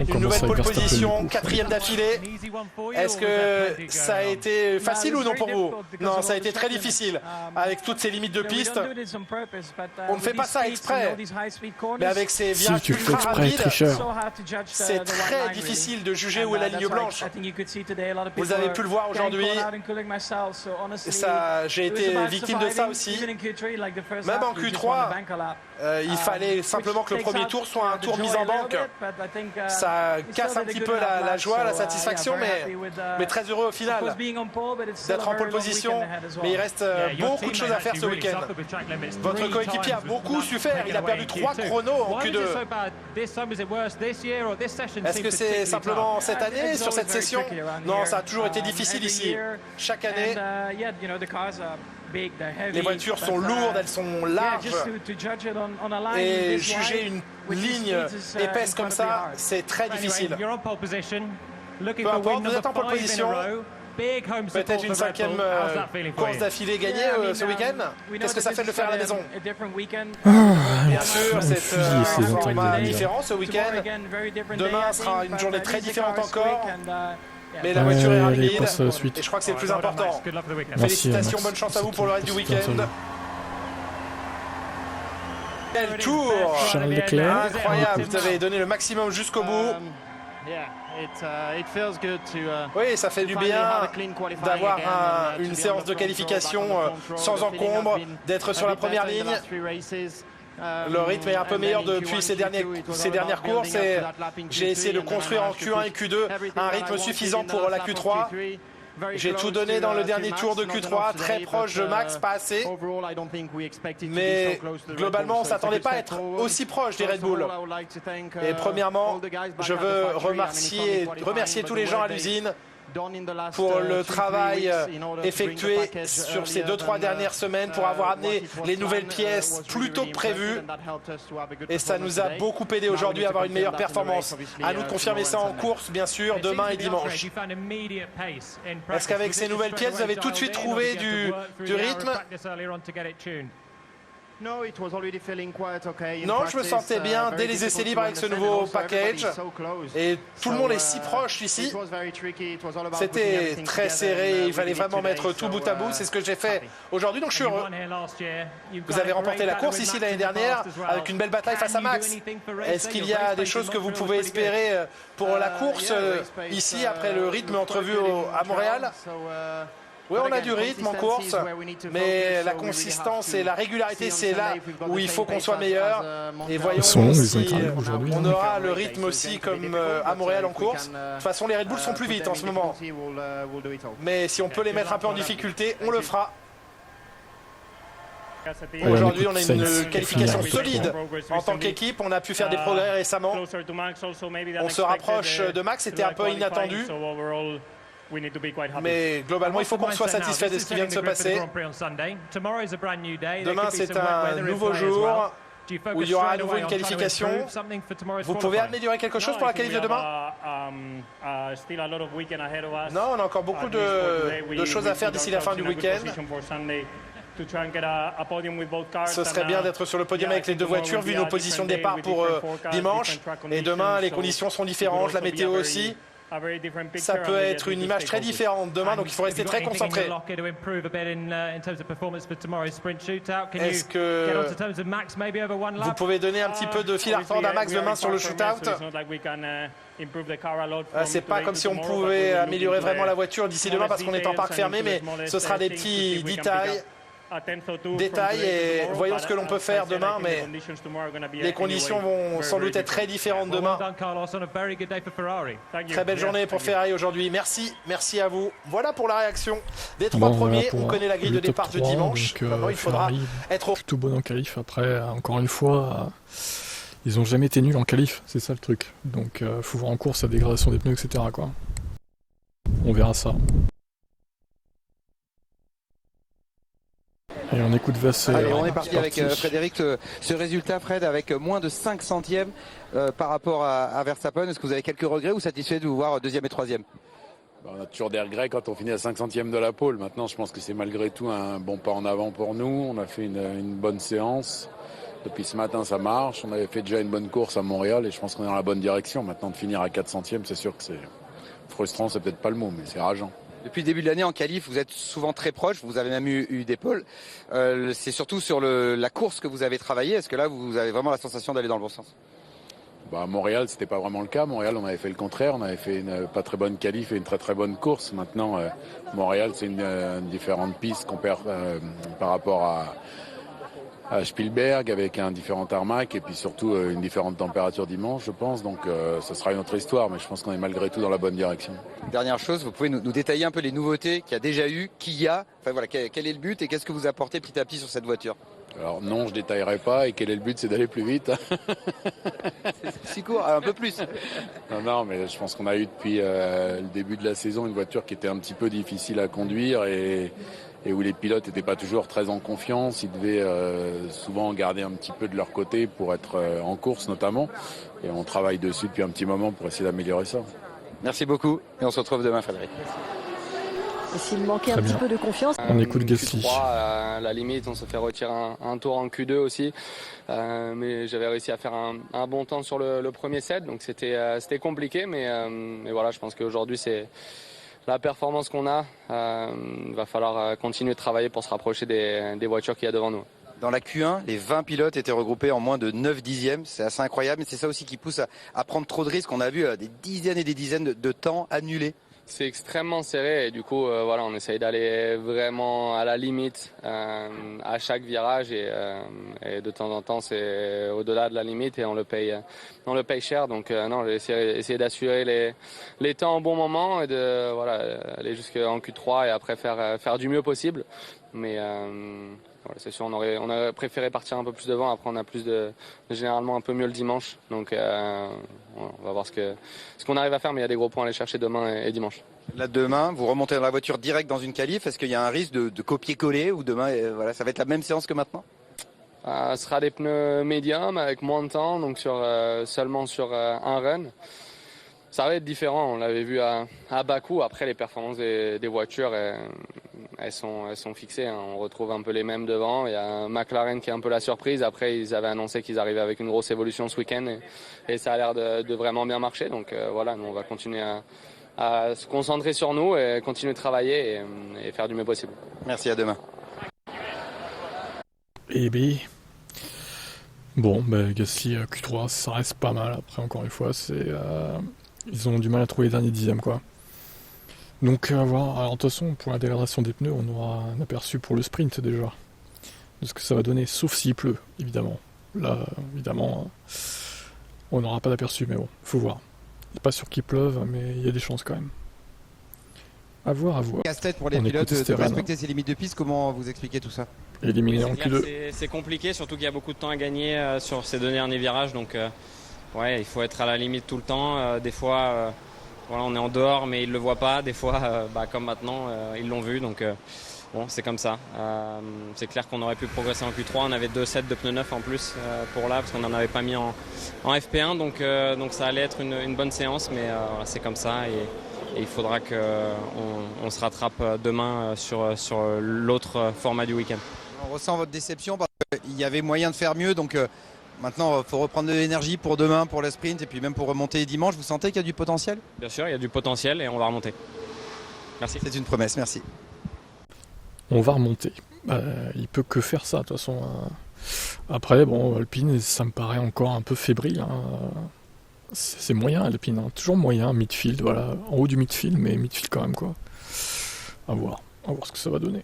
une nouvelle pole position, 4e d'affilée. Est-ce que ça a été facile ou non pour vous? Non, ça a été très difficile avec toutes ces limites de piste. On ne fait pas ça exprès, mais avec ces virages ultra rapides, c'est très difficile de juger où est la ligne blanche. Vous avez pu le voir aujourd'hui. J'ai été victime de ça aussi. Même en Q3, il fallait simplement que le premier tour soit un tour mis en banque. Ça casse un petit peu la joie, la satisfaction, mais très heureux au final d'être en pole position. Mais il reste beaucoup de choses à faire ce week-end. Votre coéquipier a beaucoup su faire. Il a perdu 3 chronos en Q2. Est-ce que c'est simplement cette année, sur cette session? Non, ça a toujours été difficile ici. Chaque année, les voitures sont lourdes, elles sont larges. Et juger une ligne épaisse comme ça, c'est très difficile. Peu importe, vous êtes en pole position. Peut-être une 5e course d'affilée gagnée ce week-end. Qu'est-ce que ça fait de le faire à la maison? Bien sûr, c'est un format différent ce week-end. Demain sera une journée très différente encore. Mais la voiture est rapide et je crois que c'est le plus important. Félicitations, bonne chance à vous pour le reste du week-end. Quel tour! Charles Leclerc. Incroyable, vous avez donné le maximum jusqu'au bout. Oui, ça fait du bien d'avoir une séance de qualification sans encombre, d'être sur la première ligne. Le rythme est un peu meilleur depuis ces dernières courses et j'ai essayé de construire en Q1 et Q2 un rythme suffisant pour la Q3. J'ai tout donné dans le dernier tour de Q3, très proche de Max, pas assez. Mais globalement, on ne s'attendait pas à être aussi proche des Red Bull. Et premièrement, je veux remercier tous les gens à l'usine pour le travail effectué sur ces 2-3 dernières semaines pour avoir amené les nouvelles pièces plus tôt que prévu. Et ça nous a beaucoup aidé aujourd'hui à avoir une meilleure performance. À nous de confirmer ça en course, bien sûr, demain et dimanche. Est-ce qu'avec ces nouvelles pièces, vous avez tout de suite trouvé du rythme? Non, je me sentais bien dès les essais libres avec ce nouveau package. Et tout le monde est si proche ici. C'était très serré, il fallait vraiment mettre tout bout à bout. C'est ce que j'ai fait aujourd'hui, donc je suis heureux. Vous avez remporté la course ici l'année dernière avec une belle bataille face à Max. Est-ce qu'il y a des choses que vous pouvez espérer pour la course ici après le rythme entrevu à Montréal? Oui, on a du rythme en course, mais la consistance et la régularité, c'est là où il faut qu'on soit meilleur. Et voyons si on aura le rythme aussi comme à Montréal en course. De toute façon, les Red Bull sont plus vite en ce moment. Mais si on peut les mettre un peu en difficulté, on le fera. Aujourd'hui, on a une qualification solide en tant qu'équipe. On a pu faire des progrès récemment. On se rapproche de Max, c'était un peu inattendu. Mais globalement, il faut qu'on soit satisfait de ce qui vient de se passer. Demain, c'est un nouveau jour où il y aura à nouveau une qualification. Vous pouvez améliorer quelque chose pour la qualif de demain? Non, on a encore beaucoup de choses à faire d'ici la fin du week-end. Ce serait bien d'être sur le podium avec les deux voitures, vu nos positions de départ pour dimanche. Et demain, les conditions sont différentes, la météo aussi. Ça peut être une image très différente demain, donc il faut rester très concentré. Est-ce que vous pouvez donner un petit peu de fil à retordre à Max demain sur le shootout? C'est pas comme si on pouvait améliorer vraiment la voiture d'ici demain parce qu'on est en parc fermé, mais ce sera des petits détails et voyons ce que l'on peut faire demain, mais les conditions vont sans doute être très différentes demain. Très belle journée pour Ferrari aujourd'hui. Merci à vous. Voilà pour la réaction des 3 premiers. On connaît la grille de départ de dimanche. Maintenant, il faudra être plutôt bon en qualif. Après, encore une fois, ils n'ont jamais été nuls en qualif, c'est ça le truc. Donc, faut voir en course la dégradation des pneus, etc. quoi. On verra ça. Et on écoute Vasseur. Allez, on est parti avec Frédéric. Ce résultat, Fred, avec moins de 5 centièmes par rapport à Verstappen, est-ce que vous avez quelques regrets ou satisfait de vous voir 2e et 3e? On a toujours des regrets quand on finit à 5 centièmes de la pole. Maintenant, je pense que c'est malgré tout un bon pas en avant pour nous. On a fait une bonne séance. Depuis ce matin, ça marche. On avait fait déjà une bonne course à Montréal et je pense qu'on est dans la bonne direction. Maintenant, de finir à 4 centièmes, c'est sûr que c'est frustrant, c'est peut-être pas le mot, mais c'est rageant. Depuis le début de l'année en qualif, vous êtes souvent très proche, vous avez même eu des pôles. C'est surtout sur la course que vous avez travaillé. Est-ce que là, vous avez vraiment la sensation d'aller dans le bon sens? À Montréal, c'était pas vraiment le cas. Montréal, on avait fait le contraire. On avait fait une pas très bonne qualif et une très très bonne course. Maintenant, Montréal, c'est une différente piste qu'on perd par rapport à Spielberg, avec un différent tarmac et puis surtout une différente température dimanche, je pense. Donc ce sera une autre histoire, mais je pense qu'on est malgré tout dans la bonne direction. Dernière chose, vous pouvez nous détailler un peu les nouveautés qu'il y a déjà eu, qu'il y a, enfin voilà, quel est le but et qu'est-ce que vous apportez petit à petit sur cette voiture? Alors non, je détaillerai pas. Et quel est le but? C'est d'aller plus vite. C'est si court, un peu plus. Non, mais je pense qu'on a eu depuis le début de la saison une voiture qui était un petit peu difficile à conduire et où les pilotes n'étaient pas toujours très en confiance. Ils devaient souvent garder un petit peu de leur côté pour être en course notamment. Et on travaille dessus depuis un petit moment pour essayer d'améliorer ça. Merci beaucoup et on se retrouve demain, Frédéric. Et s'il manquait un petit peu de confiance. On écoute Gasly. Q3, à la limite, on se fait retirer un tour en Q2 aussi. Mais j'avais réussi à faire un bon temps sur le premier set. Donc c'était compliqué. Mais voilà, je pense qu'aujourd'hui, c'est la performance qu'on a. Il va falloir continuer de travailler pour se rapprocher des voitures qu'il y a devant nous. Dans la Q1, les 20 pilotes étaient regroupés en moins de 9 dixièmes. C'est assez incroyable. Mais c'est ça aussi qui pousse à prendre trop de risques. On a vu des dizaines et des dizaines de temps annulés. C'est extrêmement serré et du coup voilà, on essaye d'aller vraiment à la limite à chaque virage et de temps en temps c'est au-delà de la limite et on le paye cher. Donc non, j'ai essayé d'assurer les temps au bon moment et de voilà, aller jusqu'en Q3 et après faire du mieux possible. Mais voilà, c'est sûr, on aurait préféré partir un peu plus devant. Après, on a généralement un peu mieux le dimanche. Donc, on va voir ce qu'on arrive à faire. Mais il y a des gros points à aller chercher demain et dimanche. Là, demain, vous remontez dans la voiture direct dans une qualif. Est-ce qu'il y a un risque de copier-coller ou demain, voilà, ça va être la même séance que maintenant? Ce sera des pneus médiums avec moins de temps, donc seulement sur un run. Ça va être différent. On l'avait vu à Bakou. Après, les performances des voitures, elles sont fixées. Hein. On retrouve un peu les mêmes devant. Il y a McLaren qui est un peu la surprise. Après, ils avaient annoncé qu'ils arrivaient avec une grosse évolution ce week-end et ça a l'air de vraiment bien marcher. Donc voilà, nous on va continuer à se concentrer sur nous et continuer de travailler et faire du mieux possible. Merci, à demain. Et B. Bon, Gasly Q3, ça reste pas mal. Après, encore une fois, ils ont du mal à trouver les derniers dixièmes, quoi. Donc, à voir. Alors, de toute façon, pour la dégradation des pneus, on aura un aperçu pour le sprint déjà. De ce que ça va donner, sauf s'il pleut, évidemment. Là, évidemment, on n'aura pas d'aperçu, mais bon, faut voir. Il n'est pas sûr qu'il pleuve, mais il y a des chances quand même. À voir, à voir. Casse-tête pour les pilotes de respecter ces limites de piste. Comment vous expliquez tout ça? Éliminer en Q2. C'est compliqué, surtout qu'il y a beaucoup de temps à gagner sur ces deux derniers virages. Donc, ouais, il faut être à la limite tout le temps. Des fois, voilà, on est en dehors, mais ils ne le voient pas. Des fois, comme maintenant, ils l'ont vu. Donc, bon, c'est comme ça. C'est clair qu'on aurait pu progresser en Q3. On avait 2 sets de pneus neufs en plus pour là, parce qu'on n'en avait pas mis en FP1. Donc ça allait être une bonne séance, mais voilà, c'est comme ça. Et il faudra qu'on se rattrape demain sur l'autre format du week-end. On ressent votre déception parce qu'il y avait moyen de faire mieux. Donc maintenant, il faut reprendre de l'énergie pour demain, pour le sprint et puis même pour remonter dimanche. Vous sentez qu'il y a du potentiel? Bien sûr, il y a du potentiel et on va remonter. Merci. C'est une promesse, merci. On va remonter. Il peut que faire ça, de toute façon. Après, bon, Alpine, ça me paraît encore un peu fébrile. Hein. C'est moyen, Alpine. Hein. Toujours moyen, midfield, voilà. En haut du midfield, mais midfield quand même, quoi. À voir ce que ça va donner.